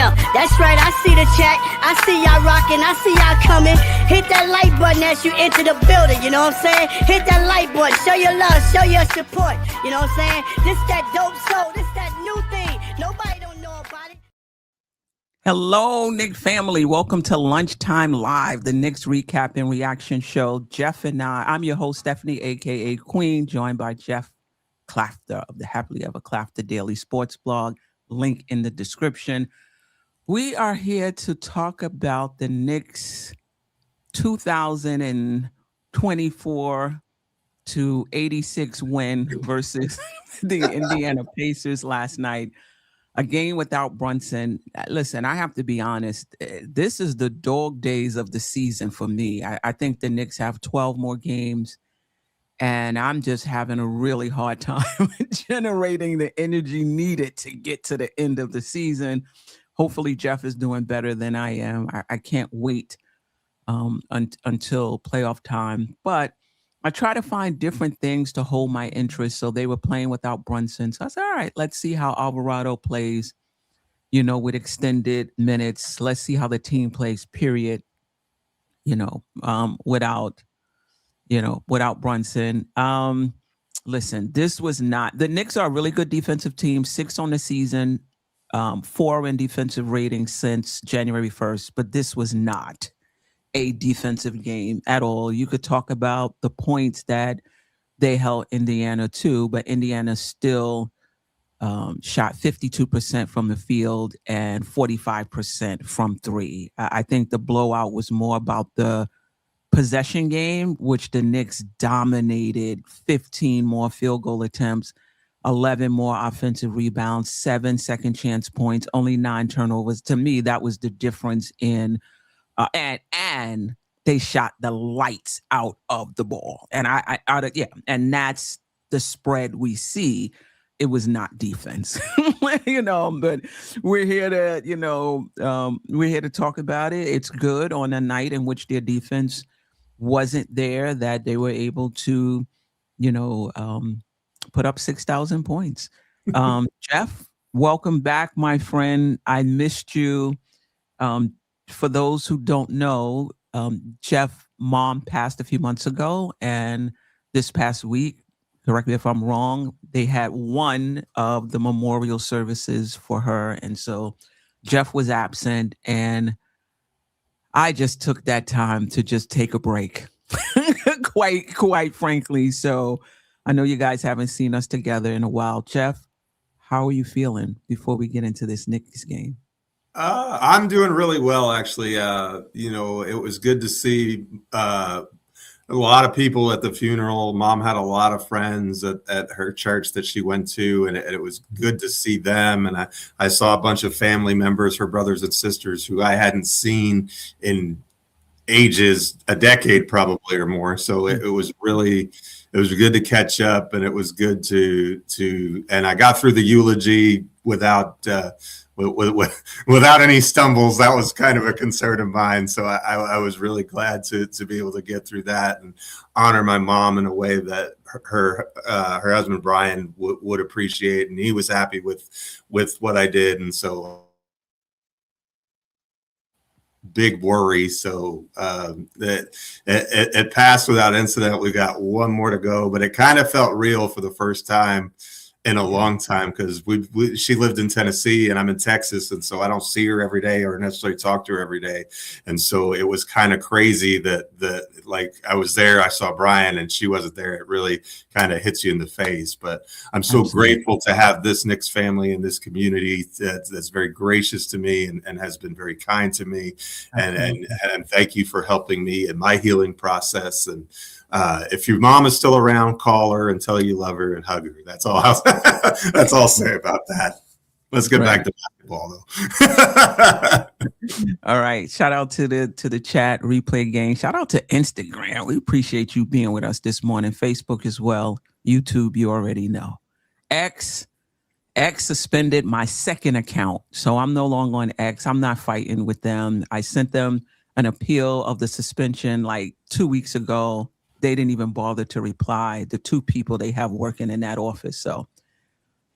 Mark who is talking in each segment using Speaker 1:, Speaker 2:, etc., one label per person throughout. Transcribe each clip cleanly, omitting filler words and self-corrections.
Speaker 1: Yeah, that's right. I see the chat. I see y'all rocking. I see y'all coming. Hit that like button as you enter the building. You know what I'm saying? Hit that like button. Show your love. Show your support. You know what I'm saying? This that dope soul. This that new thing. Nobody don't know about it.
Speaker 2: Hello, Knick family. Welcome to Lunchtime Live, the Knicks recap and reaction show. Geoff and I. I'm your host, Stephanie, a.k.a. Queen, joined by Jeff Klafter of the Happily Ever Klafter Daily Sports blog. Link in the description. We are here to talk about the Knicks 2024 to 86 win versus the Indiana Pacers last night. A game without Brunson. Listen, I have to be honest. This is the dog days of the season for me. I think the Knicks have 12 more games, and I'm just having a really hard time generating the energy needed to get to the end of the season. Hopefully, Jeff is doing better than I am. I can't wait until playoff time. But I try to find different things to hold my interest. So they were playing without Brunson. So I said, all right, let's see how Alvarado plays, with extended minutes. Let's see how the team plays, period, without Brunson. Listen, this was not, the Knicks are a really good defensive team, 6 on the season, 4 in defensive rating since January 1st, but this was not a defensive game at all. You could talk about the points that they held Indiana to, but Indiana still shot 52% from the field and 45% from three. I think the blowout was more about the possession game, which the Knicks dominated. 15 more field goal attempts, 11 more offensive rebounds, 7 second chance points, only 9 turnovers. To me, that was the difference in and they shot the lights out of the ball. And and that's the spread we see. It was not defense, but we're here to talk about it. It's good on a night in which their defense wasn't there, that they were able to, put up 6,000 points. Jeff, welcome back, my friend. I missed you. For those who don't know, Jeff's mom passed a few months ago, and this past week, correct me if I'm wrong, they had one of the memorial services for her, and so Jeff was absent, and I just took that time to just take a break, quite frankly. So I know you guys haven't seen us together in a while. Jeff, how are you feeling before we get into this Knicks game?
Speaker 3: I'm doing really well, actually. It was good to see a lot of people at the funeral. Mom had a lot of friends at her church that she went to, and it was good to see them. And I saw a bunch of family members, her brothers and sisters, who I hadn't seen in ages, a decade probably or more. So it was good to catch up, and it was good to and I got through the eulogy without any stumbles. That was kind of a concern of mine. So I was really glad to be able to get through that and honor my mom in a way that her husband, Brian, would appreciate. And he was happy with what I did. And so big worry. So it passed without incident. We got one more to go, but it kind of felt real for the first time in a long time, because she lived in Tennessee and I'm in Texas, and so I don't see her every day or necessarily talk to her every day. And so it was kind of crazy that like I was there, I saw Brian, and she wasn't there. It really kind of hits you in the face. But I'm so grateful to have this Knicks family and this community that's very gracious to me and has been very kind to me. And thank you for helping me in my healing process. And if your mom is still around, call her and tell her you love her and hug her. That's all I'll say about that. Let's get back to basketball, though.
Speaker 2: All right. Shout out to the chat, replay gang. Shout out to Instagram. We appreciate you being with us this morning. Facebook as well. YouTube, you already know. X suspended my second account, so I'm no longer on X. I'm not fighting with them. I sent them an appeal of the suspension like 2 weeks ago. They didn't even bother to reply. The 2 people they have working in that office. So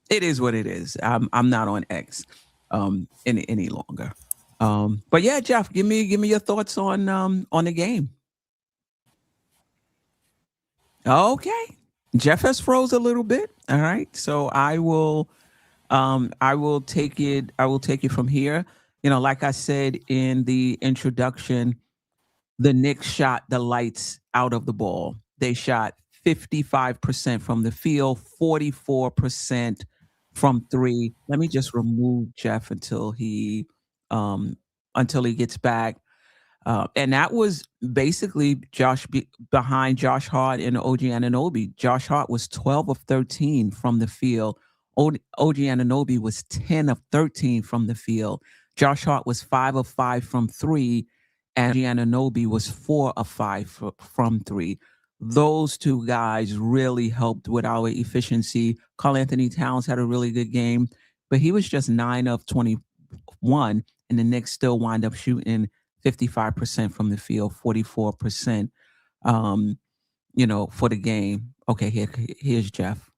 Speaker 2: it is what it is. I'm not on X. any longer. But yeah, Geoff, give me your thoughts on the game. Okay. Geoff has froze a little bit. All right. So I will take it from here. Like I said in the introduction, the Knicks shot the lights out of the ball. They shot 55% from the field, 44% from three. Let me just remove Geoff until he gets back. And that was basically behind Josh Hart and OG Anunoby. Josh Hart was 12 of 13 from the field. OG Anunoby was 10 of 13 from the field. Josh Hart was 5 of 5 from three, and OG Anunoby was 4 of 5 from three. Those two guys really helped with our efficiency. Karl Anthony Towns had a really good game, but he was just 9 of 21, and the Knicks still wind up shooting 55% from the field, 44%, for the game. Okay, here's Geoff.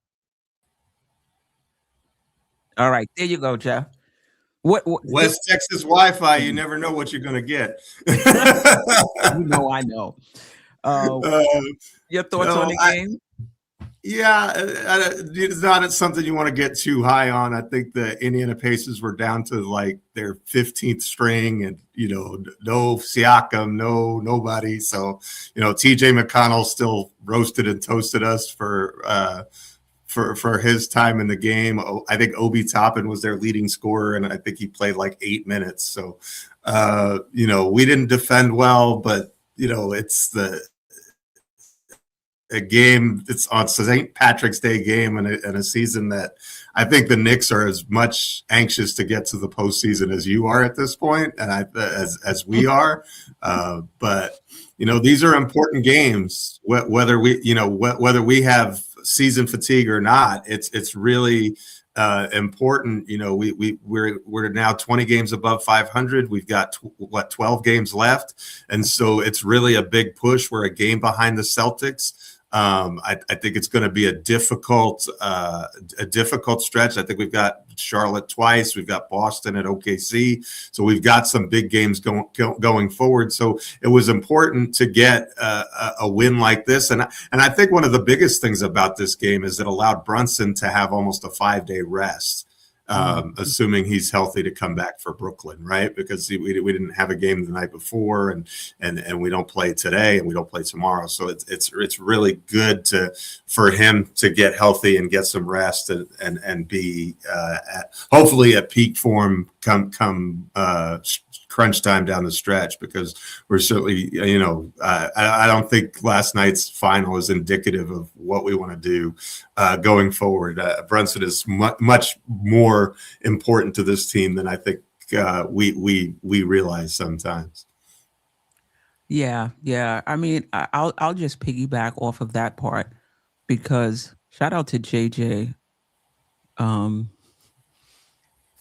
Speaker 2: All right, there you go, Geoff. What
Speaker 3: West Texas Wi-Fi, you never know what you're going to get.
Speaker 2: I know. Your thoughts on the game?
Speaker 3: Yeah, it's not something you want to get too high on. I think the Indiana Pacers were down to like their 15th string, and no Siakam, nobody. So TJ McConnell still roasted and toasted us for his time in the game. I think Obi Toppin was their leading scorer, and I think he played like 8 minutes. So we didn't defend well, but it's a game. It's on St. Patrick's Day game, and a season that I think the Knicks are as much anxious to get to the postseason as you are at this point, and as we are. But these are important games. Whether we have season fatigue or not, it's really important. We're now 20 games above 500. We've got 12 games left, and so it's really a big push. We're a game behind the Celtics. I think it's going to be a difficult stretch. I think we've got Charlotte twice. We've got Boston at OKC. So we've got some big games going forward. So it was important to get a win like this. And I think one of the biggest things about this game is it allowed Brunson to have almost a 5-day rest. Assuming he's healthy to come back for Brooklyn, right? Because we didn't have a game the night before, and we don't play today, and we don't play tomorrow. So it's really good for him to get healthy and get some rest and be hopefully at peak form come crunch time down the stretch, because we're certainly, I don't think last night's final is indicative of what we want to do going forward. Brunson is much more important to this team than I think we realize sometimes.
Speaker 2: Yeah. I mean, I'll just piggyback off of that part, because shout out to JJ.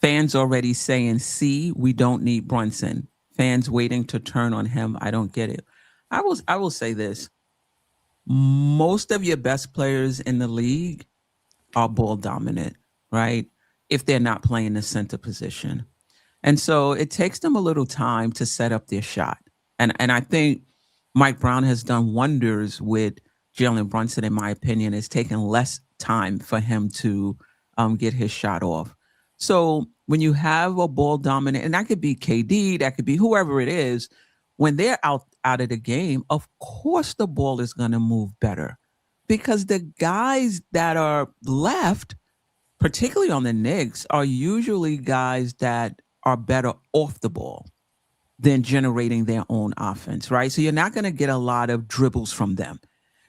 Speaker 2: Fans already saying, "See, we don't need Brunson." Fans waiting to turn on him. I don't get it. I will say this: most of your best players in the league are ball dominant, right? If they're not playing the center position, and so it takes them a little time to set up their shot. And I think Mike Brown has done wonders with Jalen Brunson. In my opinion, it's taken less time for him to get his shot off. So when you have a ball dominant, and that could be KD, that could be whoever it is, when they're out of the game, of course the ball is going to move better, because the guys that are left, particularly on the Knicks, are usually guys that are better off the ball than generating their own offense, right? So you're not going to get a lot of dribbles from them.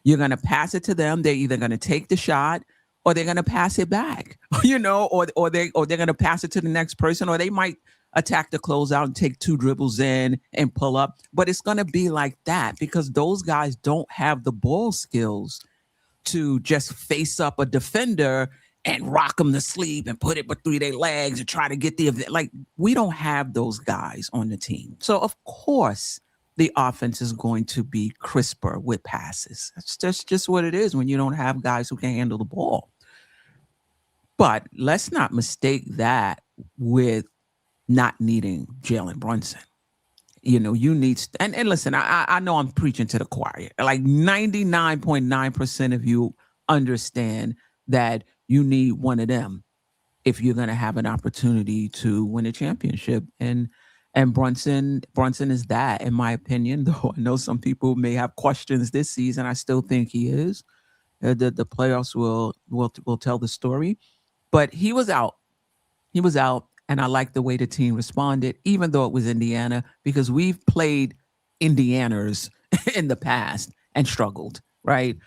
Speaker 2: You're going to pass it to them. They're either going to take the shot, or they're going to pass it back, or they're going to pass it to the next person, or they might attack the closeout and take 2 dribbles in and pull up. But it's going to be like that, because those guys don't have the ball skills to just face up a defender and rock them to sleep and put it between their legs and try to get we don't have those guys on the team. So of course the offense is going to be crisper with passes. That's just what it is when you don't have guys who can handle the ball. But let's not mistake that with not needing Jalen Brunson. You know, you need, and listen, I know I'm preaching to the choir. Like 99.9% of you understand that you need one of them if you're going to have an opportunity to win a championship. And Brunson is that, in my opinion, though I know some people may have questions this season. I still think he is. The playoffs will tell the story. But he was out. He was out. And I like the way the team responded, even though it was Indiana, because we've played Indianers in the past and struggled, right?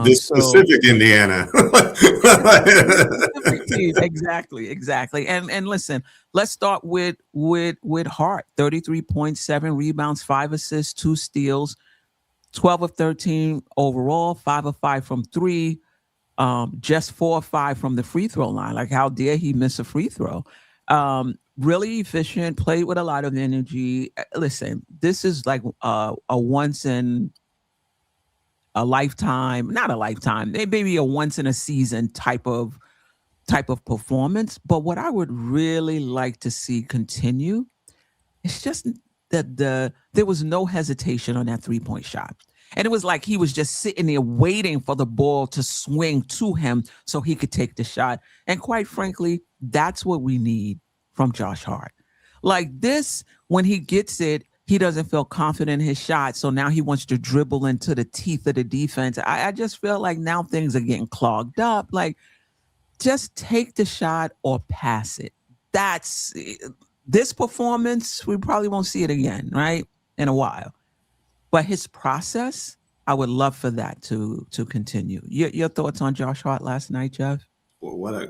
Speaker 3: This specific Indiana.
Speaker 2: Exactly. And listen, let's start with Hart. 33.7 rebounds, 5 assists, 2 steals, 12 of 13 overall, 5 of 5 from 3, just 4 of 5 from the free throw line. Like, how dare he miss a free throw? Really efficient, played with a lot of energy. Listen, this is like a once in a lifetime, not a lifetime, maybe a once in a season type of performance. But what I would really like to see continue is just that there was no hesitation on that 3-point shot. And it was like he was just sitting there waiting for the ball to swing to him so he could take the shot. And quite frankly, that's what we need from Josh Hart. Like this, when he gets it, he doesn't feel confident in his shot. So now he wants to dribble into the teeth of the defense. I just feel like now things are getting clogged up. Like, just take the shot or pass it. That's this performance. We probably won't see it again, right? In a while. But his process, I would love for that to continue. Your thoughts on Josh Hart last night, Geoff?
Speaker 3: Well,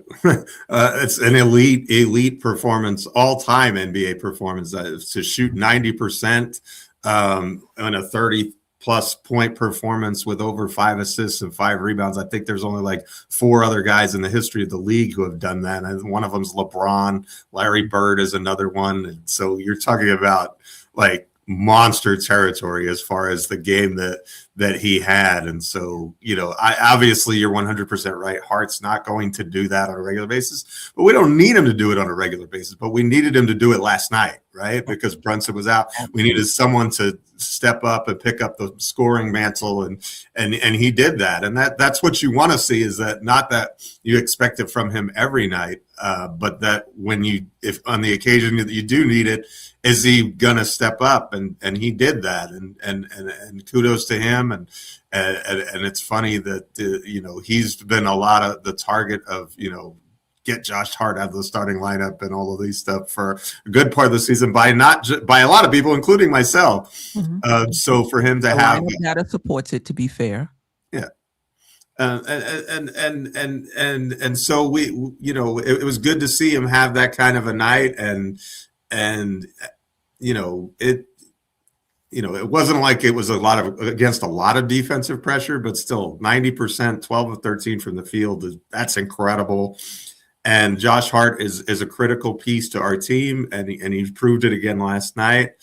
Speaker 3: it's an elite performance, all-time NBA performance. To shoot 90% on a 30-plus point performance with over 5 assists and 5 rebounds. I think there's only like 4 other guys in the history of the league who have done that. And one of them's LeBron. Larry Bird is another one. And so you're talking about like monster territory as far as the game that he had. And so, you know, obviously you're 100% right. Hart's not going to do that on a regular basis, but we don't need him to do it on a regular basis, but we needed him to do it last night, right? Because Brunson was out. We needed someone to step up and pick up the scoring mantle, and he did that. And that's what you want to see, is that not that you expect it from him every night, but that if on the occasion that you do need it, is he gonna step up? And he did that, and kudos to him. And it's funny that you know, he's been a lot of the target of, you know, get Josh Hart out of the starting lineup and all of these stuff for a good part of the season by a lot of people, including myself. Mm-hmm. So for him to have
Speaker 2: data supports it, to be fair.
Speaker 3: Yeah. And so we, you know, it was good to see him have that kind of a night, and you know, it wasn't like it was against a lot of defensive pressure, but still 90%, 12 of 13 from the field, that's incredible. And Josh Hart is a critical piece to our team, and he proved it again last night.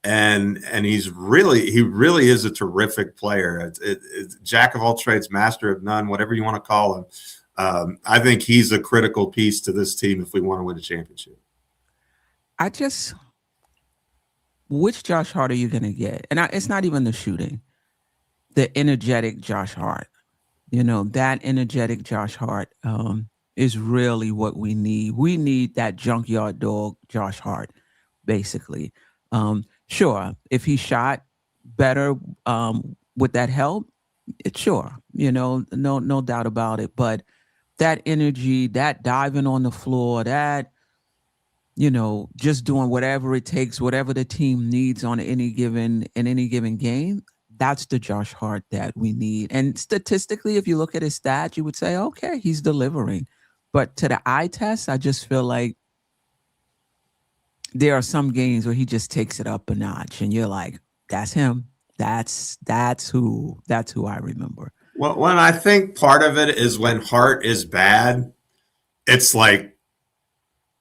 Speaker 3: And he really is a terrific player. It's jack of all trades, master of none, whatever you want to call him. I think he's a critical piece to this team if we want to win a championship.
Speaker 2: Which Josh Hart are you going to get? And it's not even the shooting, the energetic Josh Hart. You know, that energetic Josh Hart is really what we need. We need that junkyard dog Josh Hart, basically. Sure, if he shot better, would that help? Sure, you know, no doubt about it. But that energy, that diving on the floor, that, you know, just doing whatever it takes, whatever the team needs in any given game, that's the Josh Hart that we need. And statistically, if you look at his stats, you would say, okay, he's delivering. But to the eye test, I just feel like there are some games where he just takes it up a notch, and you're like, that's him. That's who I remember.
Speaker 3: Well, when I think part of it is when Hart is bad, it's like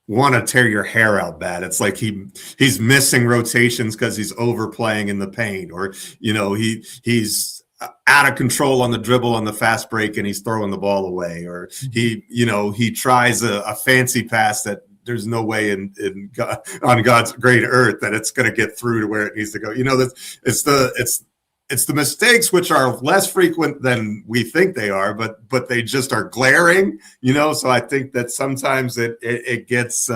Speaker 3: want to tear your hair out bad. It's like he's missing rotations because he's overplaying in the paint, or, you know, he's out of control on the dribble on the fast break and he's throwing the ball away, or he tries a fancy pass that there's no way in God, on God's great earth that it's going to get through to where it needs to go. It's the mistakes which are less frequent than we think they are, but they just are glaring. So I think that sometimes it gets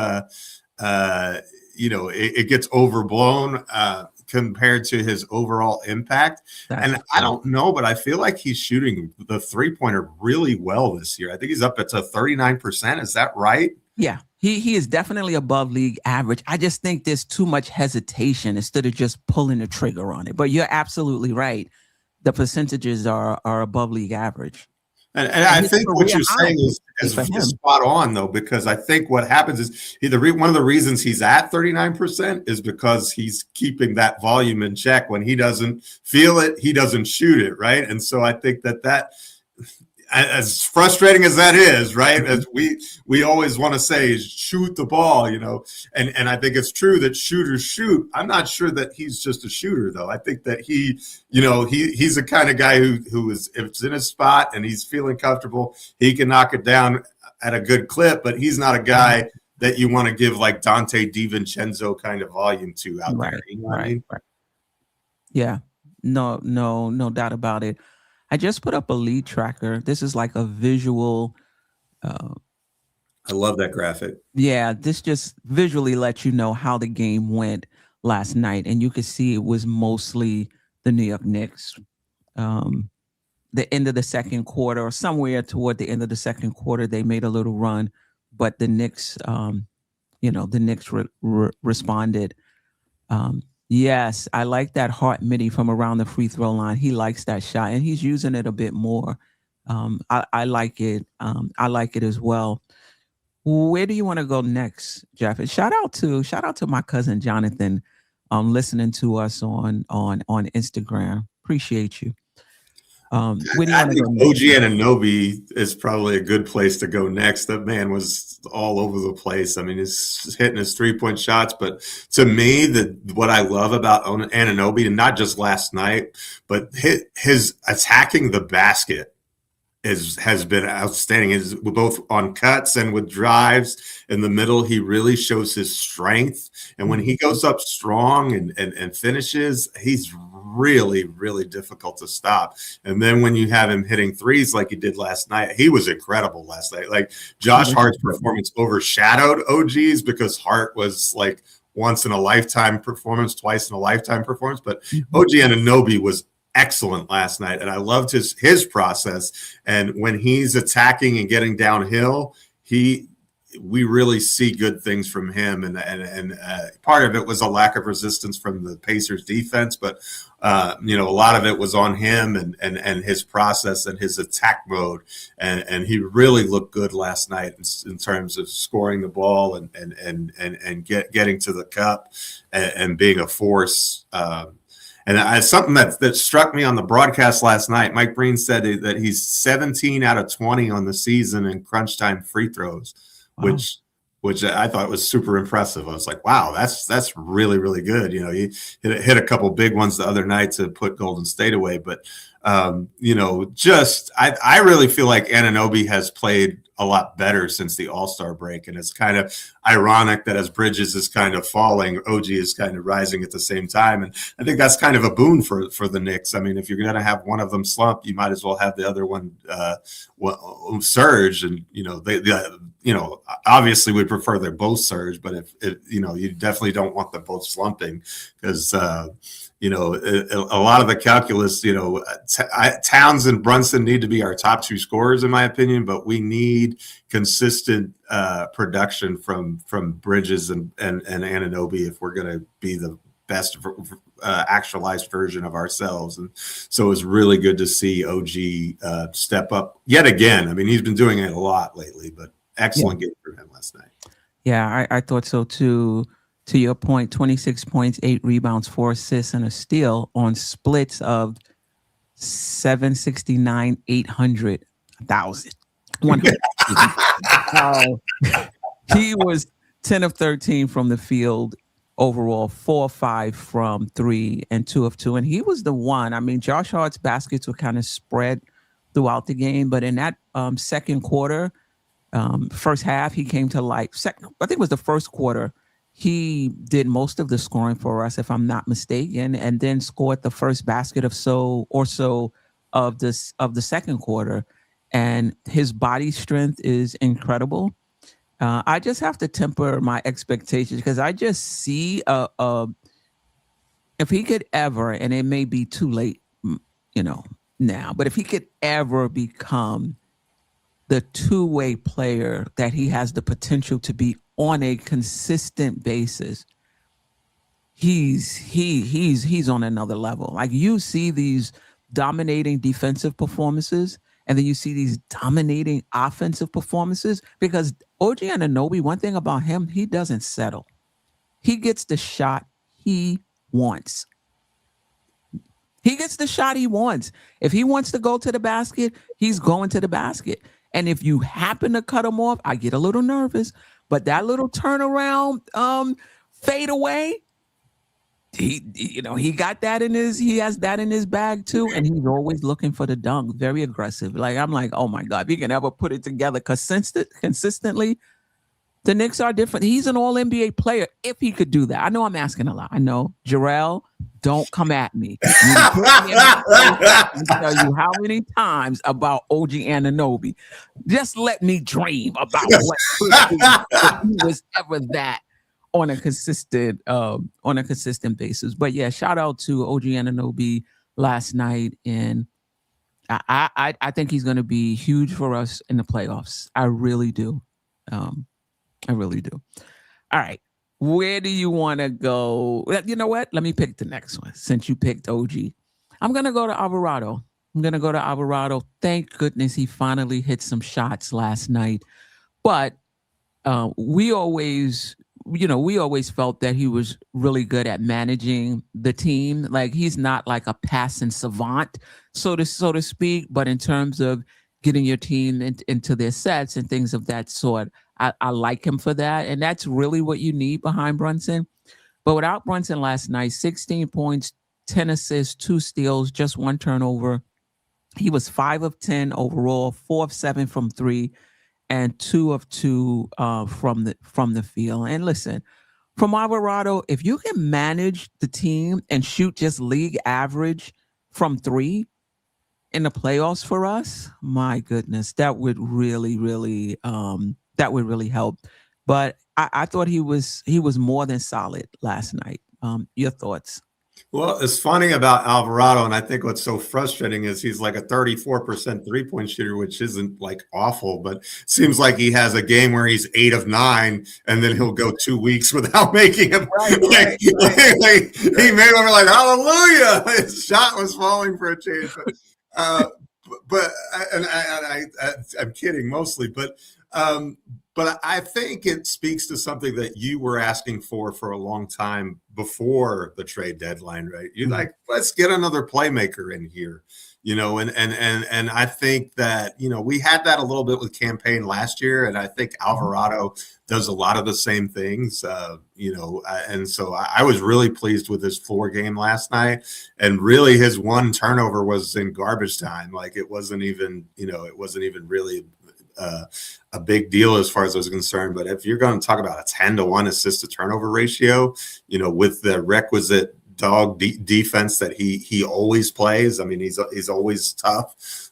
Speaker 3: it gets overblown compared to his overall impact. I don't know, but I feel like he's shooting the 3-pointer really well this year. I think he's up at 39%. Is that right?
Speaker 2: Yeah, he is definitely above league average. I just think there's too much hesitation instead of just pulling the trigger on it. But you're absolutely right. The percentages are above league average.
Speaker 3: And I think what you're saying is spot on, though, because I think what happens is one of the reasons he's at 39% is because he's keeping that volume in check. When he doesn't feel it, he doesn't shoot it, right? And so I think that as frustrating as that is, right? As we always want to say is shoot the ball, and I think it's true that shooters shoot. I'm not sure that he's just a shooter, though. I think that he's the kind of guy who is, if it's in his spot and he's feeling comfortable, he can knock it down at a good clip, but he's not a guy that you want to give like Dante DiVincenzo kind of volume to out there. You know what I mean?
Speaker 2: Right. Yeah, no doubt about it. I just put up a lead tracker. This is like a visual.
Speaker 3: I love that graphic. Yeah,
Speaker 2: this just visually lets you know how the game went last night. And you could see it was mostly the New York Knicks. The end of the second quarter, or somewhere toward the end of the second quarter, they made a little run. But the Knicks, responded. Yes, I like that Hart midi from around the free throw line. He likes that shot, and he's using it a bit more. I like it. I like it as well. Where do you want to go next, Geoff? And shout out to my cousin Jonathan, listening to us on Instagram. Appreciate you.
Speaker 3: I think OG Anunoby is probably a good place to go next. That man was all over the place. I mean, he's hitting his 3-point shots. But to me, what I love about Anunoby, and not just last night, but his attacking the basket has been outstanding. Is both on cuts and with drives in the middle. He really shows his strength. And when he goes up strong and finishes, he's really, really difficult to stop. And then when you have him hitting threes like he did last night, he was incredible last night. Like Josh Hart's performance overshadowed OG's because Hart was like once in a lifetime performance, twice in a lifetime performance. But OG Anunoby was excellent last night, and I loved his process. And when he's attacking and getting downhill, we really see good things from him. And part of it was a lack of resistance from the Pacers defense, but a lot of it was on him and his process and his attack mode. And he really looked good last night in terms of scoring the ball and getting to the cup and being a force. And something that struck me on the broadcast last night, Mike Breen said that he's 17 out of 20 on the season in crunch time free throws, wow. which I thought was super impressive. I was like, wow, that's really, really good. He hit a couple big ones the other night to put Golden State away. But, I really feel like Anunoby has played a lot better since the All-Star break. And it's kind of ironic that as Bridges is kind of falling, OG is kind of rising at the same time. And I think that's kind of a boon for the Knicks. I mean, if you're going to have one of them slump, you might as well have the other one surge. And, obviously we'd prefer they both surge, but if you definitely don't want them both slumping because, a lot of the calculus, Towns and Brunson need to be our top two scorers, in my opinion, but we need consistent production from Bridges and Anunoby if we're going to be the best actualized version of ourselves. And so it was really good to see OG step up yet again. I mean, he's been doing it a lot lately, but excellent game for him last night. Yeah,
Speaker 2: I thought so too. To your point, 26 points, 8 rebounds, 4 assists, and a steal on splits of 769, 800, 1,000. 100. He was 10 of 13 from the field overall, 4 of 5 from 3, and 2 of 2. And he was the one. I mean, Josh Hart's baskets were kind of spread throughout the game, but in that second quarter, First half, he came to life. Second, I think it was the first quarter. He did most of the scoring for us, if I'm not mistaken, and then scored the first basket of the second quarter. And his body strength is incredible. I just have to temper my expectations because I just see if he could ever, and it may be too late, now, but if he could ever become the two-way player that he has the potential to be on a consistent basis, he's on another level. Like, you see these dominating defensive performances, and then you see these dominating offensive performances, because OG Anunoby, one thing about him, he doesn't settle. He gets the shot he wants. He gets the shot he wants. If he wants to go to the basket, he's going to the basket. And if you happen to cut him off, I get a little nervous, but that little turnaround fade away, he got that he has that in his bag too, and he's always looking for the dunk, very aggressive. Like, I'm like, oh my God, if he can ever put it together consistently, the Knicks are different. He's an all-NBA player if he could do that. I know I'm asking a lot. I know. Jerrell, don't come at me. I tell you how many times about OG Anunoby. Just let me dream about what could be if he was ever that on a consistent basis. But yeah, shout out to OG Anunoby last night, and I think he's going to be huge for us in the playoffs. I really do. I really do. All right. Where do you want to go? You know what? Let me pick the next one. Since you picked OG, I'm going to go to Alvarado. Thank goodness he finally hit some shots last night. But we always felt that he was really good at managing the team. Like, he's not like a passing savant, so to speak, but in terms of getting your team into their sets and things of that sort, I like him for that. And that's really what you need behind Brunson. But without Brunson last night, 16 points, 10 assists, 2 steals, just 1 turnover. He was 5 of 10 overall, 4 of 7 from 3, and 2 of 2 from the field. And listen, from Alvarado, if you can manage the team and shoot just league average from 3 in the playoffs for us, my goodness, that would really, really help. But I thought he was more than solid last night. Your thoughts?
Speaker 3: Well, it's funny about Alvarado, and I think what's so frustrating is he's like a 34% three-point shooter, which isn't like awful, but seems like he has a game where he's 8 of 9, and then he'll go 2 weeks without making him. Right. He made one like, hallelujah! His shot was falling for a change. But I'm kidding mostly, but I think it speaks to something that you were asking for a long time before the trade deadline, right? You're like, let's get another playmaker in here, and I think that, we had that a little bit with Campaign last year, and I think Alvarado does a lot of the same things, and so I was really pleased with his floor game last night, and really his 1 turnover was in garbage time. Like, it wasn't even really a big deal as far as I was concerned. But if you're going to talk about a 10-to-1 assist to turnover ratio, with the requisite dog defense that he always plays, I mean, he's always tough.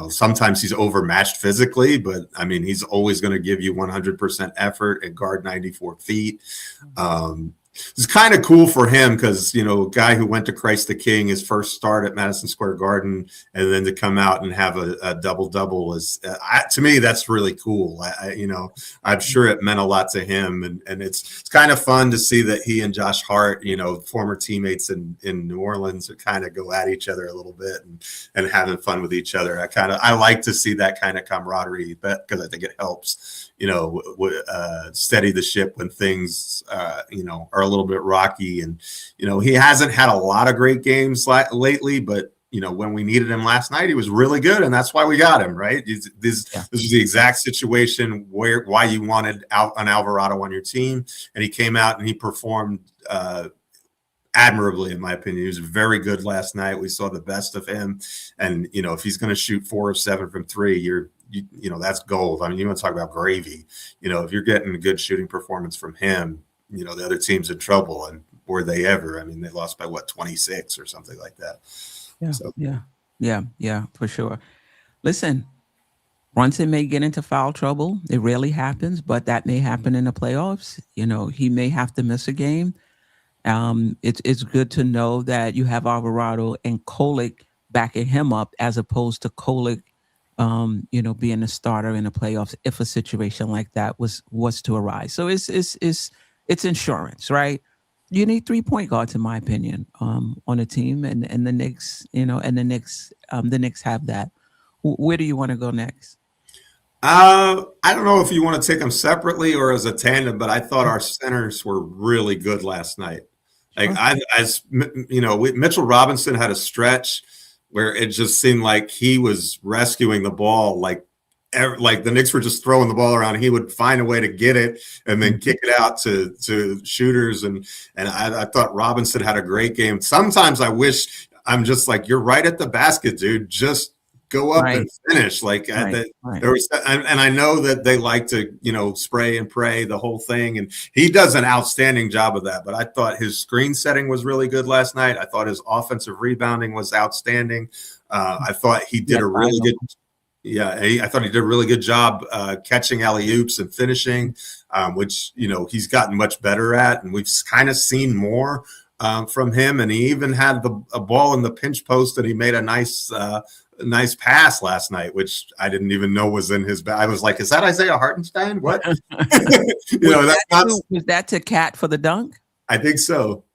Speaker 3: Sometimes he's overmatched physically, but I mean, he's always going to give you 100% effort and guard 94 feet. It's kind of cool for him because, a guy who went to Christ the King, his first start at Madison Square Garden, and then to come out and have a double-double is, to me, that's really cool. I'm sure it meant a lot to him. And it's kind of fun to see that he and Josh Hart, former teammates in New Orleans, kind of go at each other a little bit and having fun with each other. I like to see that kind of camaraderie because I think it helps, steady the ship when things, are a little bit rocky. And, he hasn't had a lot of great games lately, but, when we needed him last night, he was really good. And that's why we got him, right? This is the exact situation why you wanted an Alvarado on your team. And he came out and he performed admirably, in my opinion. He was very good last night. We saw the best of him. And, if he's going to shoot 4 of 7 from 3, that's gold. I mean, you want to talk about gravy. If you're getting a good shooting performance from him, the other team's in trouble. And were they ever? I mean, they lost by 26 or something like that.
Speaker 2: Yeah, for sure. Listen, Brunson may get into foul trouble. It rarely happens, but that may happen in the playoffs. He may have to miss a game. It's good to know that you have Alvarado and Kolek backing him up as opposed to Kolek, being a starter in the playoffs if a situation like that was to arise. So it's insurance, right? You need 3 point guards, in my opinion, on a team, and the Knicks, the Knicks have that. Where do you want to go next?
Speaker 3: I don't know if you want to take them separately or as a tandem, but I thought our centers were really good last night. Mitchell Robinson had a stretch where it just seemed like he was rescuing the ball, like the Knicks were just throwing the ball around. He would find a way to get it and then kick it out to shooters. And I thought Robinson had a great game. Sometimes I wish I'm just like, you're right at the basket, dude. Just go up and finish. There was, and I know that they like to, spray and pray the whole thing. And he does an outstanding job of that. But I thought his screen setting was really good last night. I thought his offensive rebounding was outstanding. I thought he did a really good. Yeah, I thought he did a really good job catching alley-oops and finishing, which, he's gotten much better at. And we've kind of seen more from him. And he even had a ball in the pinch post that he made a nice pass last night, which I didn't even know was in his bag. I was like, is that Isaiah Hartenstein? What?
Speaker 2: Was that to Cat for the dunk?
Speaker 3: I think so.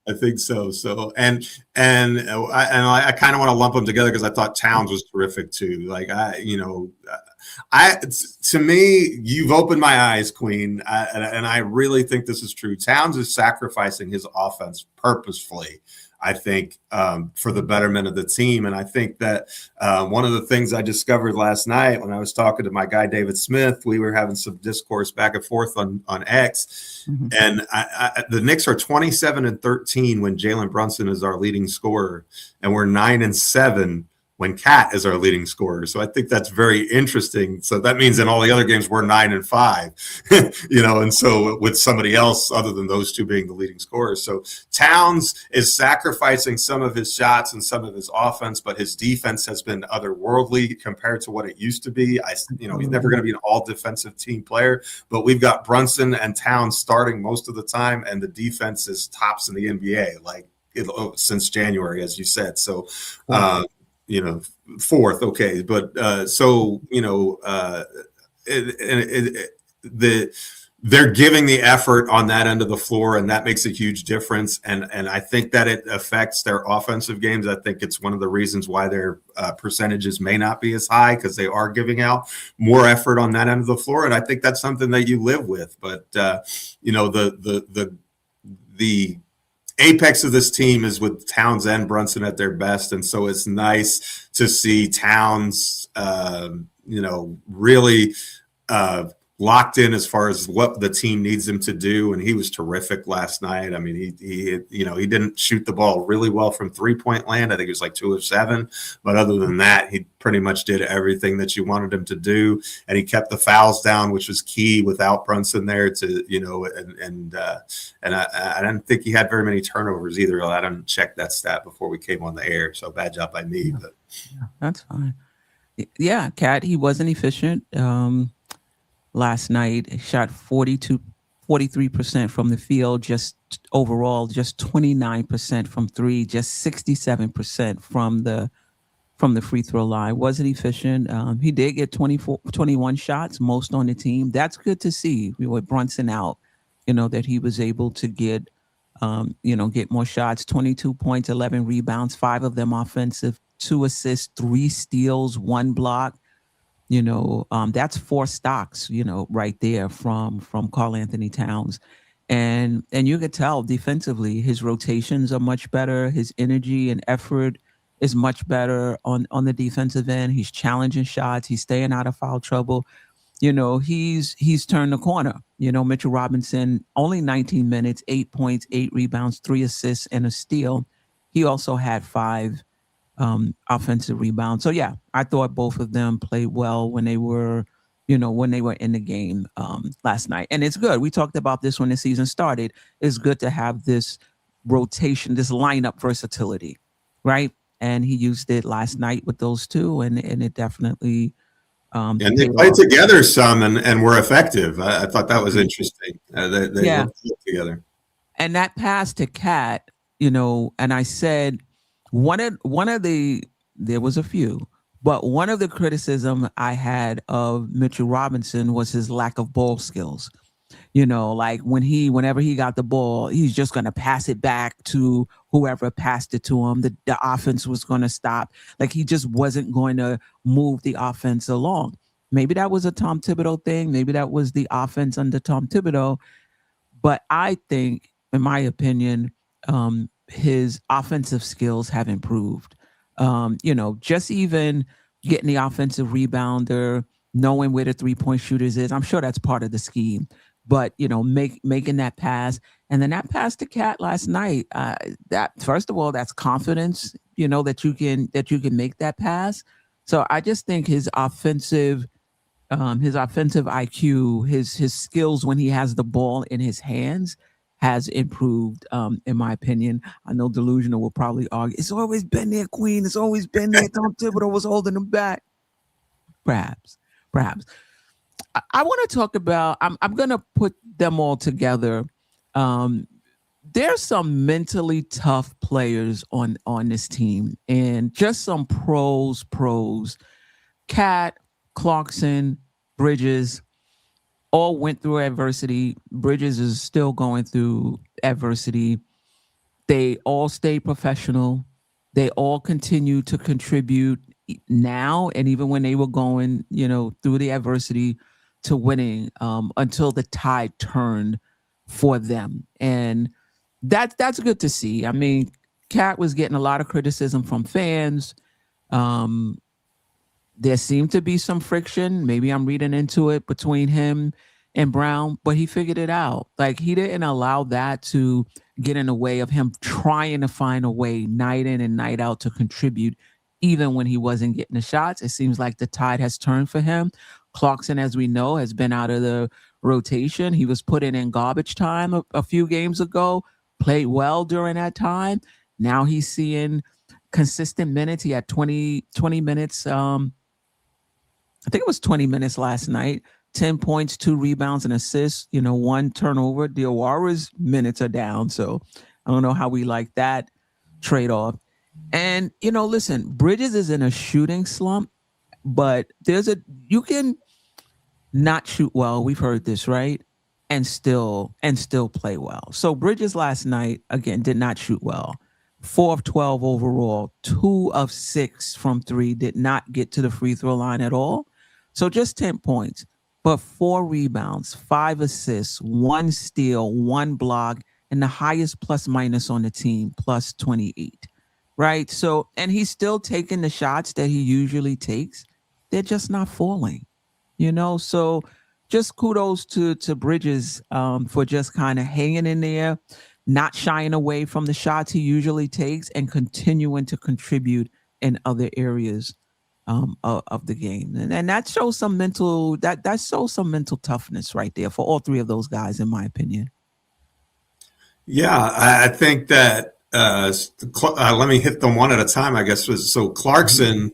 Speaker 3: I think so. So, and I kind of want to lump them together because I thought Towns was terrific too. To me, you've opened my eyes, Queen. And I really think this is true. Towns is sacrificing his offense purposefully, I think, for the betterment of the team. And I think that one of the things I discovered last night when I was talking to my guy, David Smith, we were having some discourse back and forth on X. Mm-hmm. And the Knicks are 27-13 when Jalen Brunson is our leading scorer. And we're 9-7 when Cat is our leading scorer. So I think that's very interesting. So that means in all the other games, we're 9-5, and so with somebody else other than those two being the leading scorers. So Towns is sacrificing some of his shots and some of his offense, but his defense has been otherworldly compared to what it used to be. He's never going to be an all defensive team player, but we've got Brunson and Towns starting most of the time. And the defense is tops in the NBA, since January, as you said. So, fourth. Okay. But, they're giving the effort on that end of the floor, and that makes a huge difference. And I think that it affects their offensive games. I think it's one of the reasons why their percentages may not be as high, because they are giving out more effort on that end of the floor. And I think that's something that you live with. But, the apex of this team is with Towns and Brunson at their best. And so it's nice to see Towns, really locked in as far as what the team needs him to do. And he was terrific last night. I mean, he didn't shoot the ball really well from 3-point land. I think it was like 2 of 7. But other than that, he pretty much did everything that you wanted him to do. And he kept the fouls down, which was key without Brunson there and I didn't think he had very many turnovers either. I didn't check that stat before we came on the air. So bad job by me.
Speaker 2: Yeah, but that's fine. Yeah, Cat, he wasn't efficient. Last night, he shot 43% from the field, just overall, just 29% from 3, just 67% from the free throw line. Wasn't efficient. He did get 21 shots, most on the team. That's good to see. With Brunson out, that he was able to get more shots, 22 points, 11 rebounds, 5 of them offensive, 2 assists, 3 steals, 1 block. That's 4 stocks, right there from Karl Anthony Towns. And you could tell defensively, his rotations are much better. His energy and effort is much better on the defensive end. He's challenging shots. He's staying out of foul trouble. he's turned the corner. Mitchell Robinson, only 19 minutes, 8 points, 8 rebounds, 3 assists, and a steal. He also had 5 offensive rebounds. So yeah, I thought both of them played well when they were in the game last night. And it's good. We talked about this when the season started. It's good to have this rotation, this lineup versatility, right? And he used it last night with those two, and it definitely
Speaker 3: and they played together some and were effective. I thought that was interesting. They worked together.
Speaker 2: And that pass to Cat, and I said there was a few, but one of the criticism I had of Mitchell Robinson was his lack of ball skills. Like whenever he got the ball, he's just going to pass it back to whoever passed it to him. The offense was going to stop. Like he just wasn't going to move the offense along. Maybe that was a Tom Thibodeau thing. Maybe that was the offense under Tom Thibodeau. But I think, in my opinion, his offensive skills have improved. Just even getting the offensive rebounder, knowing where the 3-point shooters is. I'm sure that's part of the scheme. But making that pass, and then that pass to Cat last night. That first of all, that's confidence. That you can make that pass. So I just think his offensive IQ, his skills when he has the ball in his hands has improved. In my opinion, I know Delusional will probably argue it's always been there, Queen. It's always been there. Tom Thibodeau was holding him back. Perhaps. I want to talk about, I'm going to put them all together. There's some mentally tough players on this team, and just some pros. Cat, Clarkson, Bridges, all went through adversity. Bridges is still going through adversity. They all stay professional. They all continue to contribute now, and even when they were going, through the adversity, to winning until the tide turned for them. And that's good to see. I mean, Cat was getting a lot of criticism from fans. There seemed to be some friction. Maybe I'm reading into it between him and Brown, but he figured it out. Like, he didn't allow that to get in the way of him trying to find a way night in and night out to contribute, even when he wasn't getting the shots. It seems like the tide has turned for him. Clarkson, as we know, has been out of the rotation. He was put in garbage time a few games ago, played well during that time. Now he's seeing consistent minutes. He had 20 minutes. I think it was 20 minutes last night, 10 points, 2 rebounds and assists, 1 turnover. Diawara's minutes are down. So I don't know how we like that trade-off. And, listen, Bridges is in a shooting slump, but you can not shoot well. We've heard this, right? And still play well. So Bridges last night, again, did not shoot well. 4 of 12 overall, 2 of 6 from 3, did not get to the free throw line at all. So just 10 points, but 4 rebounds, 5 assists, 1 steal, 1 block, and the highest plus minus on the team, plus 28. Right. So, and he's still taking the shots that he usually takes. They're just not falling, So just kudos to Bridges for just kind of hanging in there, not shying away from the shots he usually takes, and continuing to contribute in other areas of the game. And that shows some mental that shows some mental toughness right there for all 3 of those guys, in my opinion.
Speaker 3: Yeah, I think that let me hit them one at a time, I guess. So Clarkson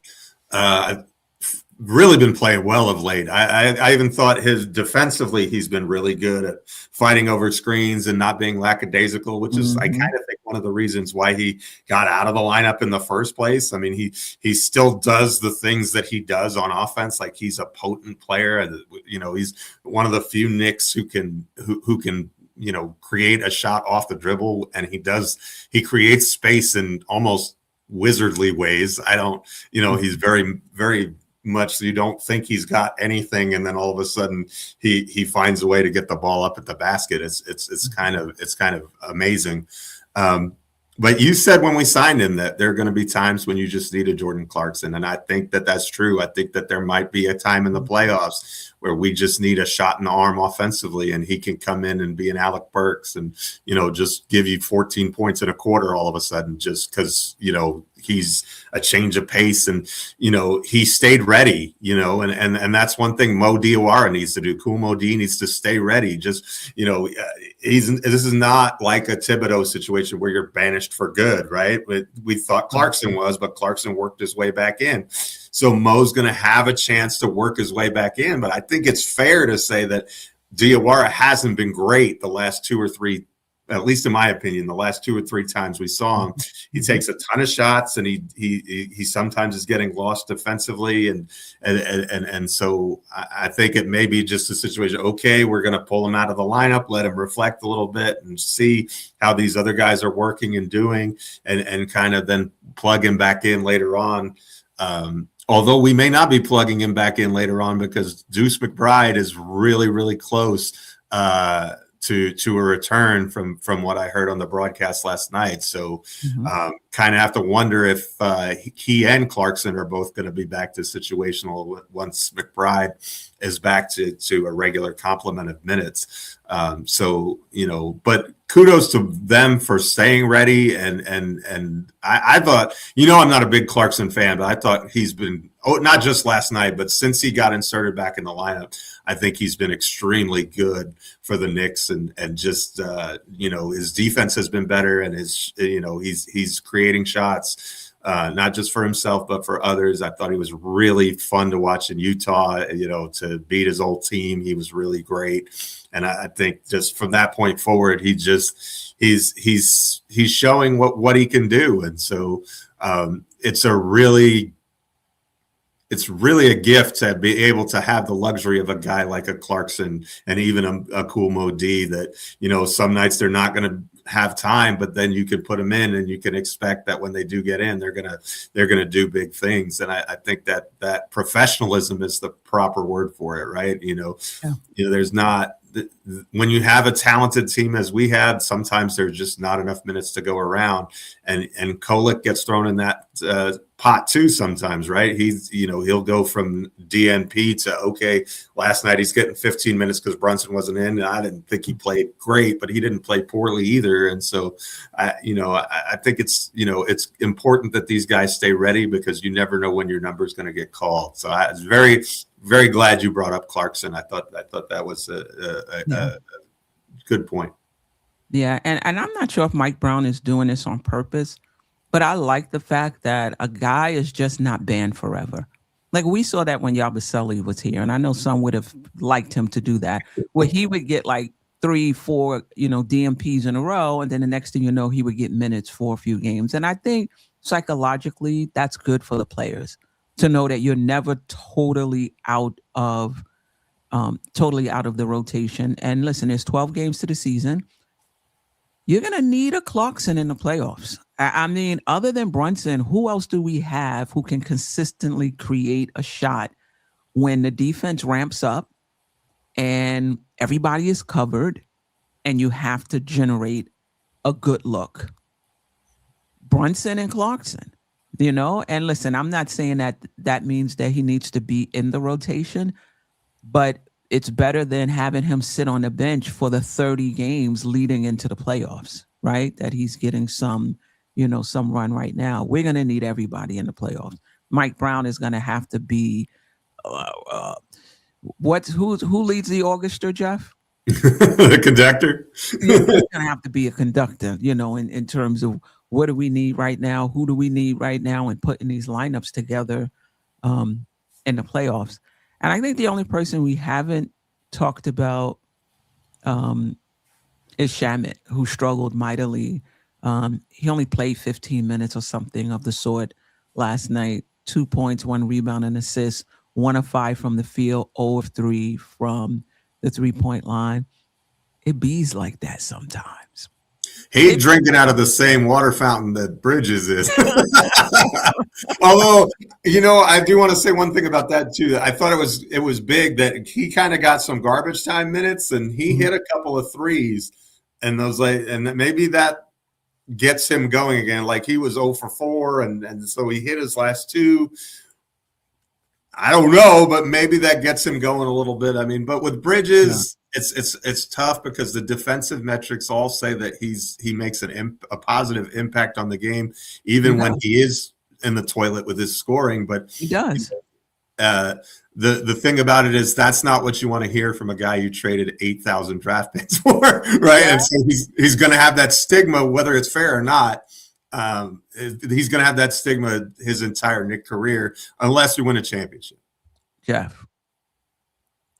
Speaker 3: really been playing well of late. I even thought defensively, he's been really good at fighting over screens and not being lackadaisical, which is, I kind of think, one of the reasons why he got out of the lineup in the first place. I mean, he still does the things that he does on offense. Like, he's a potent player. He's one of the few Knicks who can create a shot off the dribble, and he creates space in almost wizardly ways. He's very, very much, so you don't think he's got anything, and then all of a sudden he finds a way to get the ball up at the basket. It's kind of amazing. But you said when we signed him that there are going to be times when you just need a Jordan Clarkson. And I think that that's true. I think that there might be a time in the playoffs where we just need a shot in the arm offensively, and he can come in and be an Alec Burks and, just give you 14 points in a quarter all of a sudden just because, he's a change of pace and, he stayed ready, and that's one thing Mo Diawara needs to do. Cool Mo D needs to stay ready. Just, this is not like a Thibodeau situation where you're banished for good, right? We thought Clarkson was, but Clarkson worked his way back in. So Mo's going to have a chance to work his way back in. But I think it's fair to say that Diawara hasn't been great the last 2 or 3, at least in my opinion, the last 2 or 3 times we saw him. He takes a ton of shots, and he sometimes is getting lost defensively, and so I think it may be just a situation. Okay, we're going to pull him out of the lineup, let him reflect a little bit, and see how these other guys are working and doing, and kind of then plug him back in later on. Although we may not be plugging him back in later on because Deuce McBride is really, really close to a return from what I heard on the broadcast last night. So kind of have to wonder if he and Clarkson are both going to be back to situational once McBride is back to a regular complement of minutes. But kudos to them for staying ready. And I thought, I'm not a big Clarkson fan, but I thought he's been, not just last night, but since he got inserted back in the lineup, I think he's been extremely good for the Knicks, and just his defense has been better, and he's creating shots, not just for himself but for others. I thought he was really fun to watch in Utah. To beat his old team, he was really great, and I think just from that point forward, he's showing what he can do, and so it's really a gift to be able to have the luxury of a guy like a Clarkson and even a cool Mo D that, some nights they're not going to have time, but then you can put them in and you can expect that when they do get in, they're going to do big things. And I think that professionalism is the proper word for it. Right. There's not, when you have a talented team as we had, sometimes there's just not enough minutes to go around, and Kolek gets thrown in that pot too sometimes, right? He'll go from DNP to, okay, last night he's getting 15 minutes because Brunson wasn't in, and I didn't think he played great, but he didn't play poorly either. And so I think it's important that these guys stay ready because you never know when your number is going to get called. So I was very, very glad you brought up Clarkson. I thought that was a good point.
Speaker 2: Yeah, and I'm not sure if Mike Brown is doing this on purpose, but I like the fact that a guy is just not banned forever. Like we saw that when Yabusele was here, and I know some would have liked him to do that, where he would get like 3-4, DMPs in a row, and then the next thing you know, he would get minutes for a few games. And I think psychologically, that's good for the players to know that you're never totally out of the rotation. And listen, there's 12 games to the season. You're going to need a Clarkson in the playoffs. I mean, other than Brunson, who else do we have who can consistently create a shot when the defense ramps up and everybody is covered and you have to generate a good look? Brunson and Clarkson. And listen, I'm not saying that means that he needs to be in the rotation, but it's better than having him sit on the bench for the 30 games leading into the playoffs, right? That he's getting some run right now. We're going to need everybody in the playoffs. Mike Brown is going to have to be, who leads the orchestra, Geoff?
Speaker 3: The conductor.
Speaker 2: Yeah, he's going to have to be a conductor, in terms of what do we need right now? Who do we need right now? And putting these lineups together in the playoffs. And I think the only person we haven't talked about is Shamet, who struggled mightily. He only played 15 minutes or something of the sort last night. 2 points, 1 rebound, and assist, 1 of 5 from the field, 0 of 3 from the 3-point line. It bees like that sometimes.
Speaker 3: He drinking out of the same water fountain that Bridges is. Although, I do want to say one thing about that too. I thought it was big that he kind of got some garbage time minutes and he hit a couple of threes, and those and maybe that gets him going again. Like he was 0 for 4, and so he hit his last 2. I don't know, but maybe that gets him going a little bit. I mean, but with Bridges, it's tough because the defensive metrics all say that he makes a positive impact on the game, even when he is in the toilet with his scoring. But
Speaker 2: he does.
Speaker 3: The thing about it is that's not what you want to hear from a guy you traded 8,000 draft picks for, right? Yeah. And so he's going to have that stigma, whether it's fair or not. He's going to have that stigma his entire Knick career unless we win a championship.
Speaker 2: Geoff,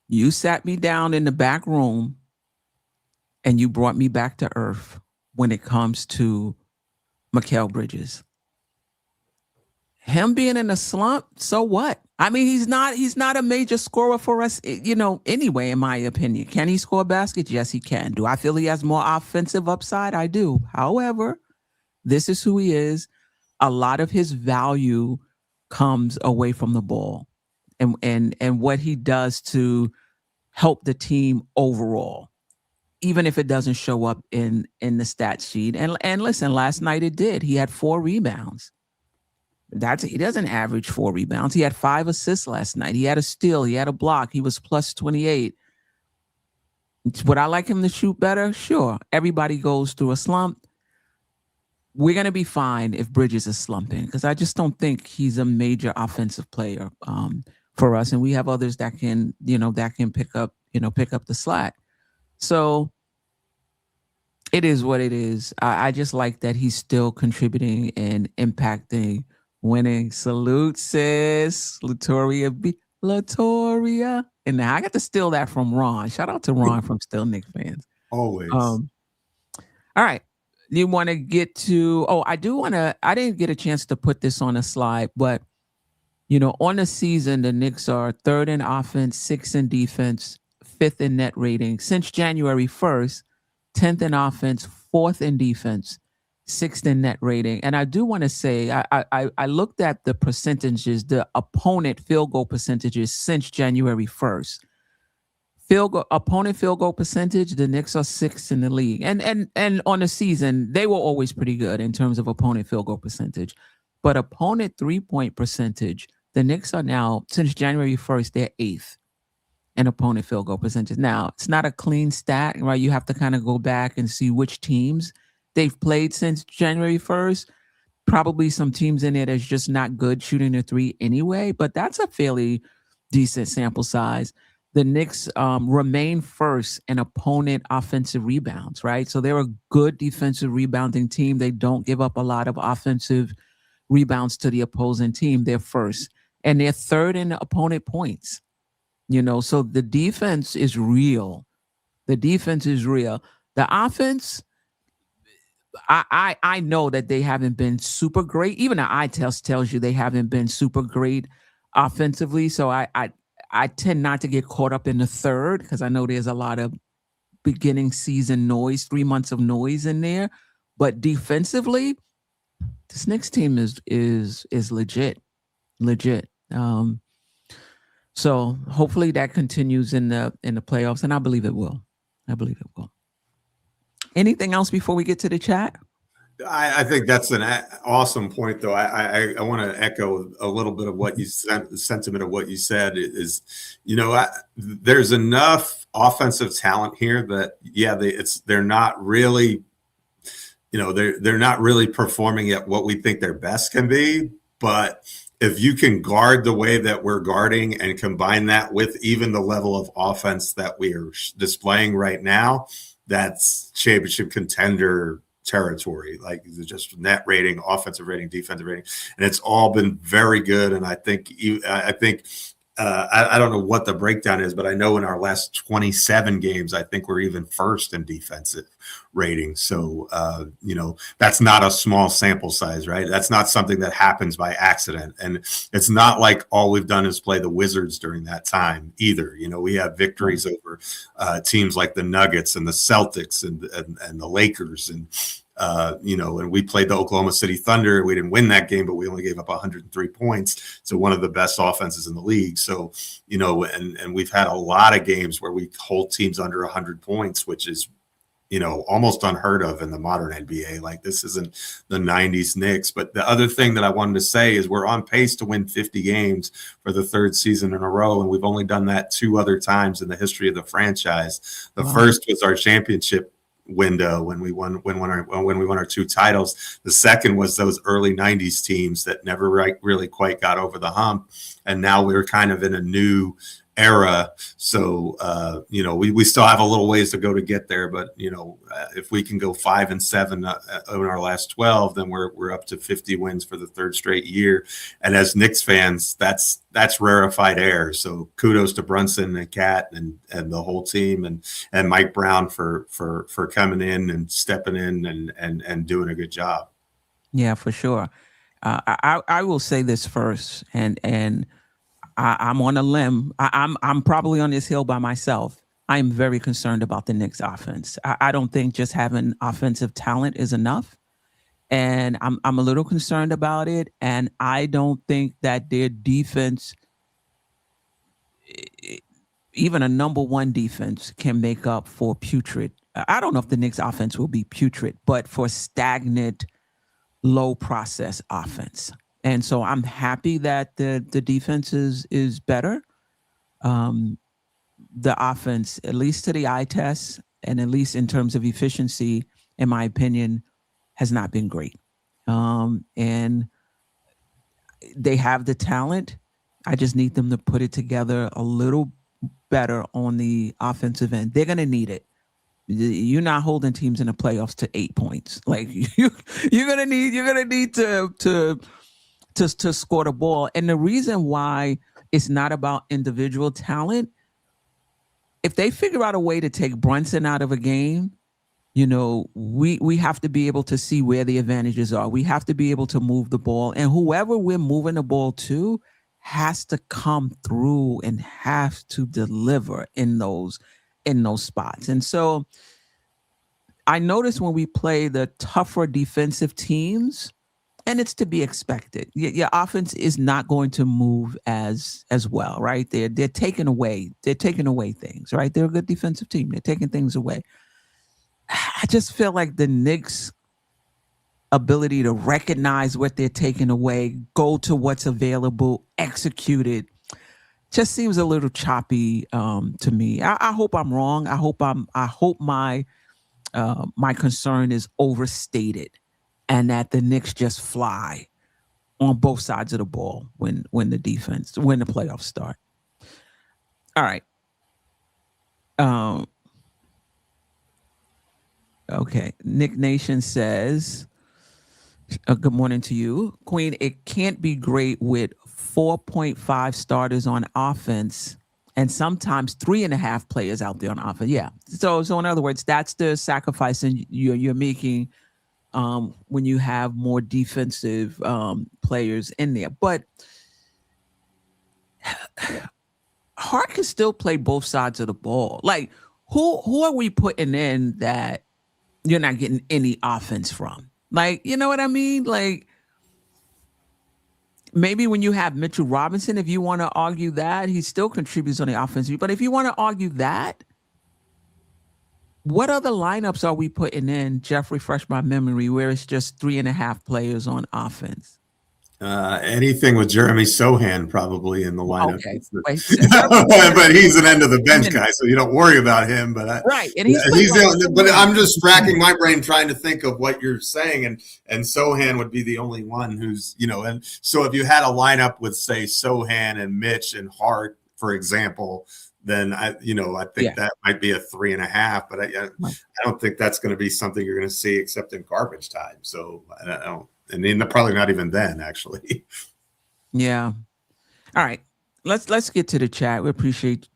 Speaker 2: you sat me down in the back room and you brought me back to earth when it comes to Mikal Bridges. Him being in a slump, so what? I mean, he's not a major scorer for us, anyway, in my opinion. Can he score baskets? Yes, he can. Do I feel he has more offensive upside? I do. However, this is who he is. A lot of his value comes away from the ball and what he does to help the team overall, even if it doesn't show up in the stat sheet. And listen, last night it did. He had 4 rebounds. He doesn't average 4 rebounds. He had 5 assists last night. He had a steal. He had a block. He was plus 28. Would I like him to shoot better? Sure. Everybody goes through a slump. We're going to be fine if Bridges is slumping because I just don't think he's a major offensive player for us. And we have others that can pick up the slack. So it is what it is. I just like that he's still contributing and impacting, winning. Salute, sis. Latoria. And now I got to steal that from Ron. Shout out to Ron from Still Knick fans.
Speaker 3: Always.
Speaker 2: All right. You want to get to, I didn't get a chance to put this on a slide, but, on the season, the Knicks are 3rd in offense, 6th in defense, 5th in net rating. Since January 1st, 10th in offense, 4th in defense, 6th in net rating. And I do want to say, I looked at the percentages, the opponent field goal percentages since January 1st. Opponent field goal percentage, the Knicks are 6th in the league. And on the season, they were always pretty good in terms of opponent field goal percentage. But opponent 3-point percentage, the Knicks are now, since January 1st, they're 8th in opponent field goal percentage. Now, it's not a clean stat, right? You have to kind of go back and see which teams they've played since January 1st. Probably some teams in there that's just not good shooting the 3 anyway, but that's a fairly decent sample size. The Knicks remain first in opponent offensive rebounds, right? So they're a good defensive rebounding team. They don't give up a lot of offensive rebounds to the opposing team. They're first. And they're 3rd in opponent points. So the defense is real. The defense is real. The offense, I know that they haven't been super great. Even the eye test tells you they haven't been super great offensively. So I tend not to get caught up in the 3rd because I know there's a lot of beginning season noise, 3 months of noise in there. But defensively, this Knicks team is legit. So hopefully that continues in the playoffs, and I believe it will. Anything else before we get to the chat?
Speaker 3: I think that's an awesome point, though. I want to echo a little bit of what you said. The sentiment of what you said is, there's enough offensive talent here that they're not really, they're not really performing at what we think their best can be. But if you can guard the way that we're guarding and combine that with even the level of offense that we are displaying right now, that's championship contender territory, like just net rating, offensive rating, defensive rating, and it's all been very good. And I think I don't know what the breakdown is, but I know in our last 27 games, I think we're even first in defensive rating. So that's not a small sample size, right? That's not something that happens by accident, and it's not like all we've done is play the Wizards during that time either. We have victories over teams like the Nuggets and the Celtics and the Lakers and and we played the Oklahoma City Thunder. We didn't win that game, but we only gave up 103 points. So one of the best offenses in the league. So, and we've had a lot of games where we hold teams under 100 points, which is almost unheard of in the modern NBA. Like, this isn't the 90s Knicks. But the other thing that I wanted to say is we're on pace to win 50 games for the third season in a row, and we've only done that 2 other times in the history of the franchise. The first was our championship window when we won our 2 titles. The second was those early 90s teams that never really quite got over the hump, and now we're kind of in a new era. So we still have a little ways to go to get there, but if we can go 5-7 in our last 12, then we're up to 50 wins for the third straight year. And as Knicks fans, that's rarefied air. So kudos to Brunson and Cat and the whole team and Mike Brown for coming in and stepping in and doing a good job.
Speaker 2: Yeah, for sure. I will say this first, and I'm on a limb. I'm probably on this hill by myself. I'm very concerned about the Knicks offense. I don't think just having offensive talent is enough. And I'm a little concerned about it. And I don't think that their defense, even a number 1 defense, can make up for putrid. I don't know if the Knicks offense will be putrid, but for stagnant, low process offense. And so I'm happy that the defense is better. The offense, at least to the eye test, and at least in terms of efficiency, in my opinion, has not been great. And they have the talent. I just need them to put it together a little better on the offensive end. They're going to need it. You're not holding teams in the playoffs to 8 points. Like you're going to need to score the ball. And the reason why it's not about individual talent, if they figure out a way to take Brunson out of a game, we have to be able to see where the advantages are. We have to be able to move the ball. And whoever we're moving the ball to has to come through and have to deliver in those spots. And so I noticed when we play the tougher defensive teams, and it's to be expected. Your offense is not going to move as well, right? They're taking away things, right? They're a good defensive team. They're taking things away. I just feel like the Knicks' ability to recognize what they're taking away, go to what's available, execute it, just seems a little choppy to me. I hope I'm wrong. I hope my concern is overstated, and that the Knicks just fly on both sides of the ball when the playoffs start. All right. Okay. Nick Nation says, good morning to you, Queen. It can't be great with 4.5 starters on offense and sometimes 3.5 players out there on offense. Yeah. So in other words, that's the sacrifice you're making when you have more defensive players in there. But Hart can still play both sides of the ball. Like, who are we putting in that you're not getting any offense from? Like, you know what I mean? Like, maybe when you have Mitchell Robinson, if you want to argue that, he still contributes on the offensive. But if you want to argue that, what other lineups are we putting in? Jeff, refresh my memory, where it's just 3.5 players on offense.
Speaker 3: Anything with Jeremy Sohan probably in the lineup.
Speaker 2: Okay.
Speaker 3: But he's an end of the bench guy, so you don't worry about him. But
Speaker 2: right, and
Speaker 3: but I'm just racking my brain trying to think of what you're saying, and Sohan would be the only one who's and so if you had a lineup with, say, Sohan and Mitch and Hart, for example, then I think that might be a 3.5, but I don't think that's going to be something you're going to see except in garbage time. So I don't. And then probably not even then, actually.
Speaker 2: Yeah. All right. Let's get to the chat. We appreciate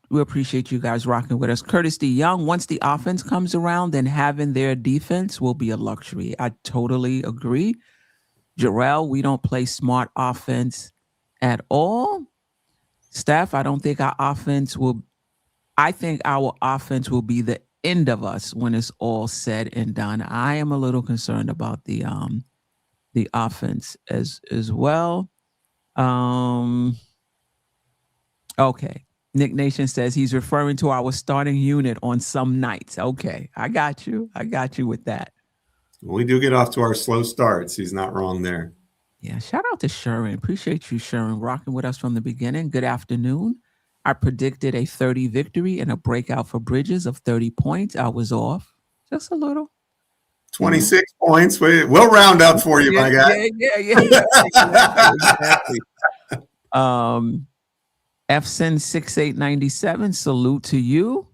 Speaker 2: you guys rocking with us. Curtis D. Young, once the offense comes around, then having their defense will be a luxury. I totally agree. Jerrell, we don't play smart offense at all. Steph, I think our offense will be the end of us when it's all said and done. I am a little concerned about the offense as well. Okay. Nick Nation says he's referring to our starting unit on some nights. Okay, I got you. I got you with that.
Speaker 3: We do get off to our slow starts. He's not wrong there.
Speaker 2: Yeah, shout out to Sharon. Appreciate you, Sharon, rocking with us from the beginning. Good afternoon. I predicted a 30 victory and a breakout for Bridges of 30 points. I was off just a little.
Speaker 3: 26 points. We'll round up for you, my guy.
Speaker 2: Yeah. Exactly. FSIN 6897, salute to you.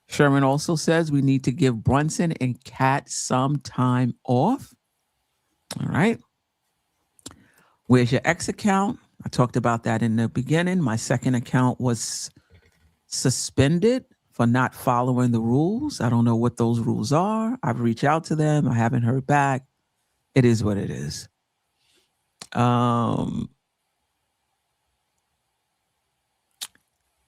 Speaker 2: Sherman also says we need to give Brunson and Cat some time off. All right. Where's your X account? I talked about that in the beginning. My second account was suspended for not following the rules. I don't know what those rules are. I've reached out to them. I haven't heard back. It is what it is.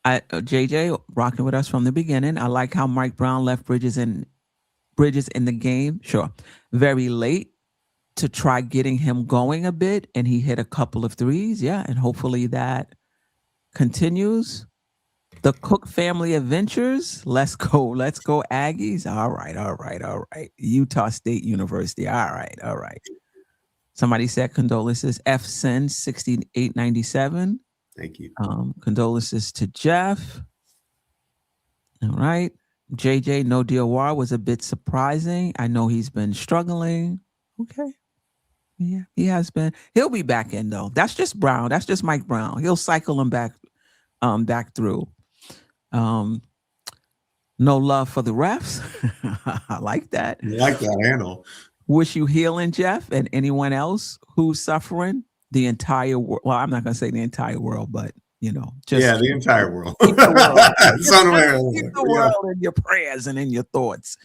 Speaker 2: JJ rocking with us from the beginning. I like how Mike Brown left Bridges in the game. Sure. Very late to try getting him going a bit. And he hit a couple of threes. Yeah. And hopefully that continues. The Cook family adventures. Let's go Aggies. All right. Utah State University. All right. Somebody said condolences. FSIN 6897.
Speaker 3: Thank you.
Speaker 2: Condolences to Jeff. All right. JJ, no DOR was a bit surprising. I know he's been struggling. Okay. Yeah, he has been. He'll be back in though. That's just Brown. That's just Mike Brown. He'll cycle him back through. No love for the refs. I like that.
Speaker 3: You like that handle.
Speaker 2: Wish you healing, Jeff, and anyone else who's suffering. The entire world. Well, I'm not going to say the entire world, but just
Speaker 3: the entire world.
Speaker 2: Keep the world in your prayers and in your thoughts.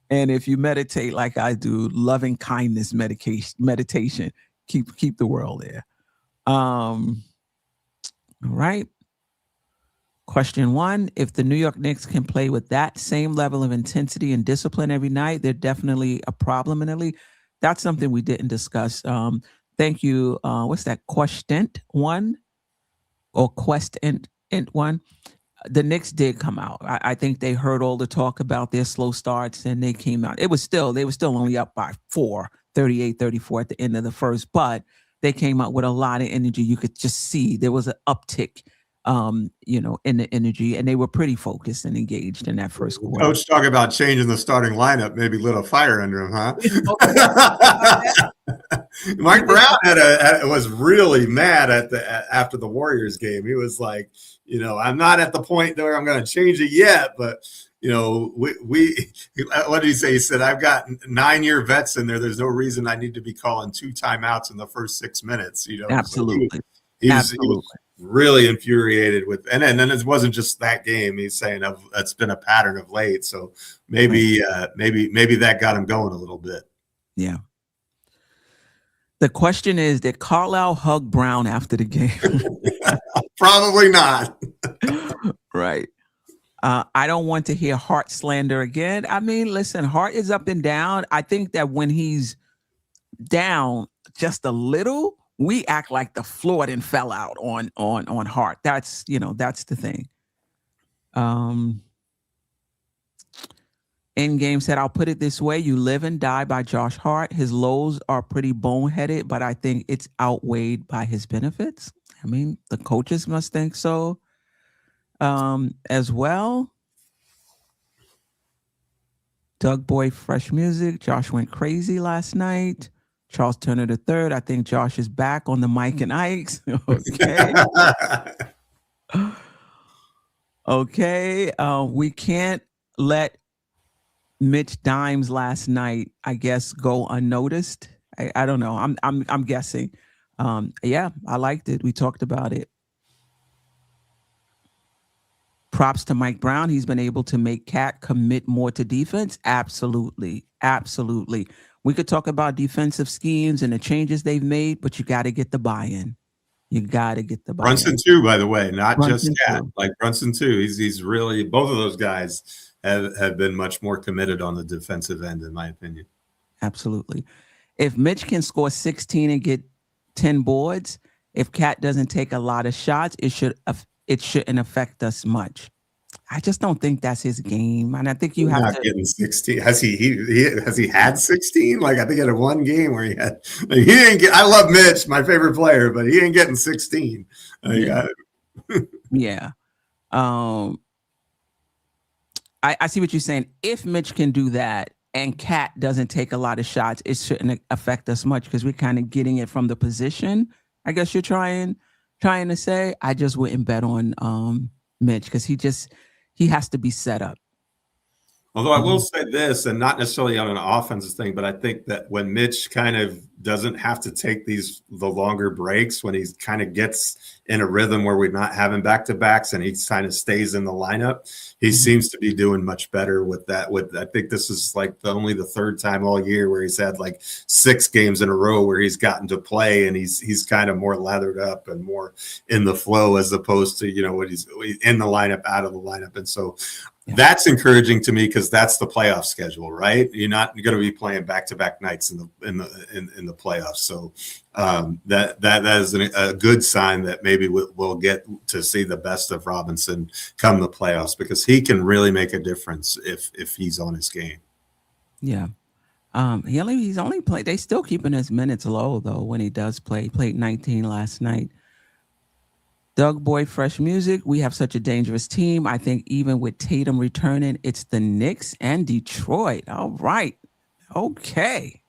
Speaker 2: And if you meditate like I do, loving kindness meditation, keep the world there. All right. Question 1: if the New York Knicks can play with that same level of intensity and discipline every night, they're definitely a problem in the league. That's something we didn't discuss. Thank you. What's that? Questent one. The Knicks did come out. I think they heard all the talk about their slow starts and they came out. They were still only up by 4, 38-34 at the end of the first, but they came out with a lot of energy. You could just see there was an uptick in the energy, and they were pretty focused and engaged in that first quarter.
Speaker 3: Coach talking about changing the starting lineup, maybe lit a fire under him, huh? Mike Brown was really mad after the Warriors game. He was like, I'm not at the point where I'm going to change it yet, but we what did he say? He said, I've got 9-year vets in there. There's no reason I need to be calling 2 timeouts in the first 6 minutes.
Speaker 2: Absolutely.
Speaker 3: So he was really infuriated with, and then it wasn't just that game. He's saying that's been a pattern of late. So maybe that got him going a little bit.
Speaker 2: Yeah. The question is, did Carlisle hug Brown after the game?
Speaker 3: Probably not.
Speaker 2: Right. I don't want to hear Hart slander again. I mean, listen, Hart is up and down. I think that when he's down just a little, we act like the floor didn't fell out on Hart. That's the thing. Endgame said, I'll put it this way. You live and die by Josh Hart. His lows are pretty boneheaded, but I think it's outweighed by his benefits. I mean, the coaches must think so as well. Doug Boy, fresh music. Josh went crazy last night. Charles Turner III. I think Josh is back on the Mike and Ike's. Okay. Okay. We can't let Mitch Dimes last night, I guess, go unnoticed. I don't know. I'm guessing. Yeah, I liked it. We talked about it. Props to Mike Brown. He's been able to make Cat commit more to defense. Absolutely. We could talk about defensive schemes and the changes they've made, but you got to get the buy-in. Brunson
Speaker 3: too, by the way, not Brunson just Cat. Like Brunson too. He's really, both of those guys have been much more committed on the defensive end, in my opinion.
Speaker 2: Absolutely. If Mitch can score 16 and get 10 boards, if Cat doesn't take a lot of shots, it it shouldn't affect us much. I just don't think that's his game, and I think you have
Speaker 3: not getting 16. Has he had 16? Like I think he had one game where he had. Like, he didn't get. I love Mitch, my favorite player, but he ain't getting 16.
Speaker 2: Yeah. I see what you're saying. If Mitch can do that and Cat doesn't take a lot of shots, it shouldn't affect us much because we're kind of getting it from the position. I guess you're trying to say. I just wouldn't bet on Mitch because he has to be set up.
Speaker 3: Although I will say this, and not necessarily on an offensive thing, but I think that when Mitch kind of doesn't have to take the longer breaks, when he kind of gets in a rhythm where we're not having back-to-backs and he kind of stays in the lineup, he seems to be doing much better with that. I think this is like only the third time all year where he's had like 6 games in a row where he's gotten to play and he's kind of more lathered up and more in the flow as opposed to, when he's in the lineup, out of the lineup. And so that's encouraging to me because that's the playoff schedule, right? You're not going to be playing back-to-back nights in the playoffs. So that is a good sign that maybe we'll get to see the best of Robinson come the playoffs because he can really make a difference if he's on his game.
Speaker 2: Yeah. He's only played. They still keeping his minutes low though when he does play. He played 19 last night. Doug Boyd, Fresh Music. We have such a dangerous team. I think even with Tatum returning, it's the Knicks and Detroit. All right. Okay.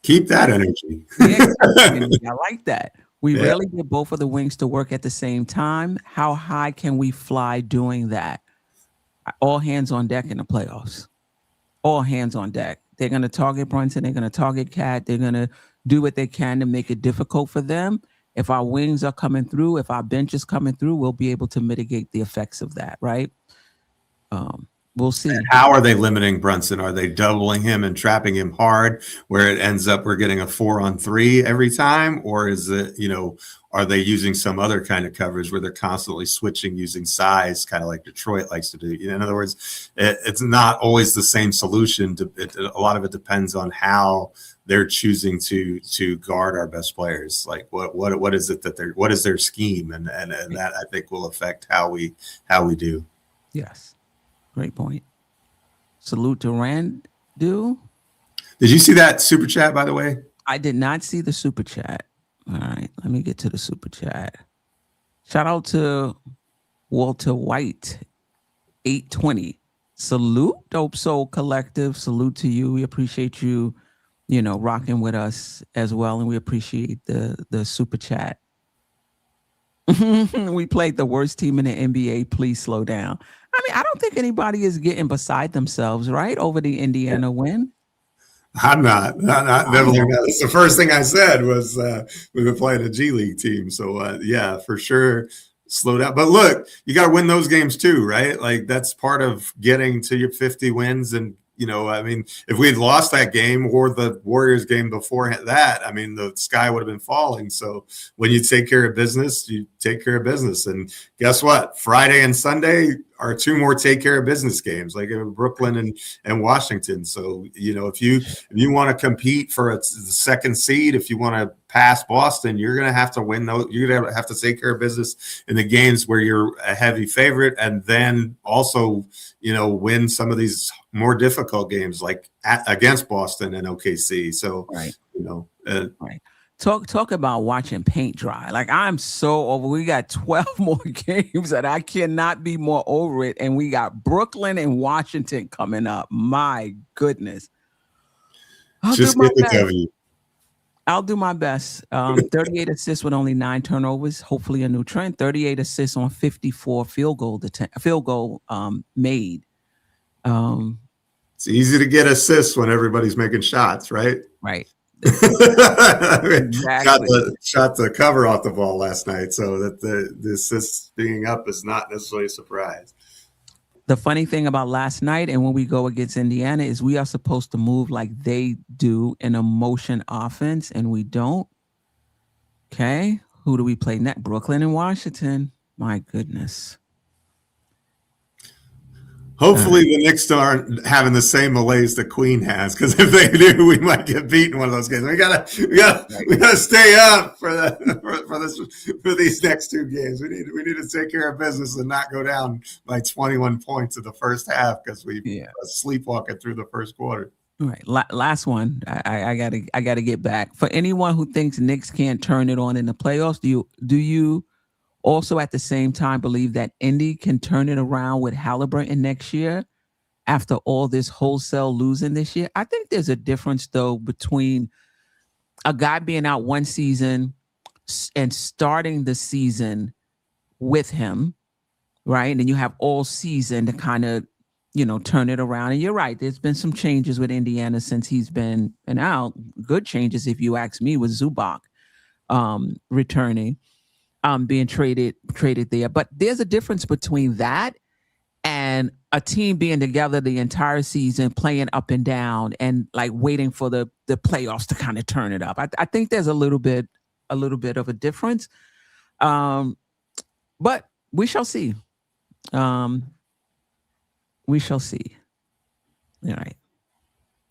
Speaker 3: Keep that energy.
Speaker 2: I like that. We really get both of the wings to work at the same time. How high can we fly doing that? All hands on deck in the playoffs. All hands on deck. They're going to target Brunson. They're going to target Cat. They're going to do what they can to make it difficult for them. If our wings are coming through, if our bench is coming through, we'll be able to mitigate the effects of that, right? We'll see.
Speaker 3: And how are they limiting Brunson? Are they doubling him and trapping him hard where it ends up we're getting a 4-on-3 every time? Or is it, are they using some other kind of coverage where they're constantly switching using size, kind of like Detroit likes to do? In other words, it's not always the same solution. A lot of it depends on how they're choosing to guard our best players. Like what is it that what is their scheme? And that I think will affect how we do.
Speaker 2: Yes. Great point. Salute to Randu.
Speaker 3: Did you see that super chat, by the way?
Speaker 2: I did not see the super chat. All right, let me get to the super chat. Shout out to Walter White, 820. Salute, Dope Soul Collective. Salute to you. We appreciate you, rocking with us as well, and we appreciate the super chat. We played the worst team in the NBA. Please slow down. I don't think anybody is getting beside themselves, right, over the Indiana win.
Speaker 3: I'm not never learned that. It's the first thing I said was we've been playing a G League team. So, yeah, for sure, slow down. But look, you got to win those games too, right? Like that's part of getting to your 50 wins. And, if we had lost that game or the Warriors game before that, the sky would have been falling. So when you take care of business, you take care of business. And guess what? Friday and Sunday are 2 more take care of business games, like Brooklyn and Washington. So, if you want to compete for the second seed, if you want to pass Boston, you're going to have to win those. You're going to have to take care of business in the games where you're a heavy favorite, and then also, win some of these more difficult games like against Boston and OKC. So,
Speaker 2: right.
Speaker 3: Right.
Speaker 2: Talk about watching paint dry. Like I'm so over. We got 12 more games that I cannot be more over it. And we got Brooklyn and Washington coming up. My goodness.
Speaker 3: Just get the W.
Speaker 2: I'll do my best. 38 assists with only 9 turnovers. Hopefully a new trend. 38 assists on 54 field goal made.
Speaker 3: It's easy to get assists when everybody's making shots, right?
Speaker 2: Right.
Speaker 3: Exactly. Shot the cover off the ball last night, so that the assists being up is not necessarily a surprise.
Speaker 2: The funny thing about last night and when we go against Indiana is we are supposed to move like they do in a motion offense, and we don't. Okay, who do we play next? Brooklyn and Washington. My goodness.
Speaker 3: Hopefully the Knicks aren't having the same malaise the Queen has, because if they do, we might get beaten one of those games. We gotta stay up for these next two games. We need to take care of business and not go down by 21 points in the first half because we sleepwalking through the first quarter.
Speaker 2: All right, last one. I gotta get back. For anyone who thinks Knicks can't turn it on in the playoffs, do you also at the same time believe that Indy can turn it around with Halliburton next year after all this wholesale losing this year? I think there's a difference, though, between a guy being out one season and starting the season with him, right? And then you have all season to kind of, turn it around. And you're right. There's been some changes with Indiana since he's been out. Good changes, if you ask me, with Zubac returning. Being traded there. But there's a difference between that and a team being together the entire season, playing up and down and like waiting for the playoffs to kind of turn it up. I think there's a little bit of a difference. But we shall see. We shall see. All right.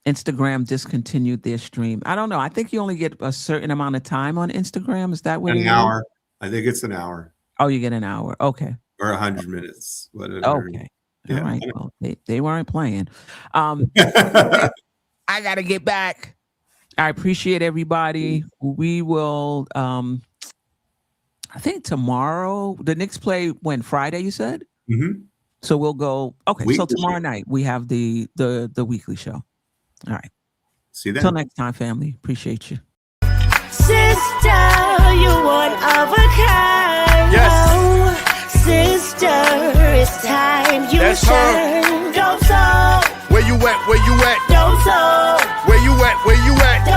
Speaker 2: Instagram discontinued their stream. I don't know. I think you only get a certain amount of time on Instagram. Is that what it is?
Speaker 3: An hour. I think it's an hour.
Speaker 2: Oh, you get an hour. Okay.
Speaker 3: Or 100 minutes.
Speaker 2: Okay. Yeah. All right. Well, they weren't playing. I got to get back. I appreciate everybody. We will, I think tomorrow, the Knicks play when? Friday, you said?
Speaker 3: Mm-hmm.
Speaker 2: So we'll go. Okay.
Speaker 3: Weekly
Speaker 2: so tomorrow
Speaker 3: show.
Speaker 2: night, we have the weekly show. All right.
Speaker 3: See you then.
Speaker 2: Till next time, family. Appreciate you.
Speaker 1: Sister, you one of a kind.
Speaker 4: Yes.
Speaker 1: Oh, sister, it's time you
Speaker 4: That's
Speaker 1: shine. Dope soul.
Speaker 4: Where you at? Where you at?
Speaker 1: Dope soul.
Speaker 4: Where you at? Where you at?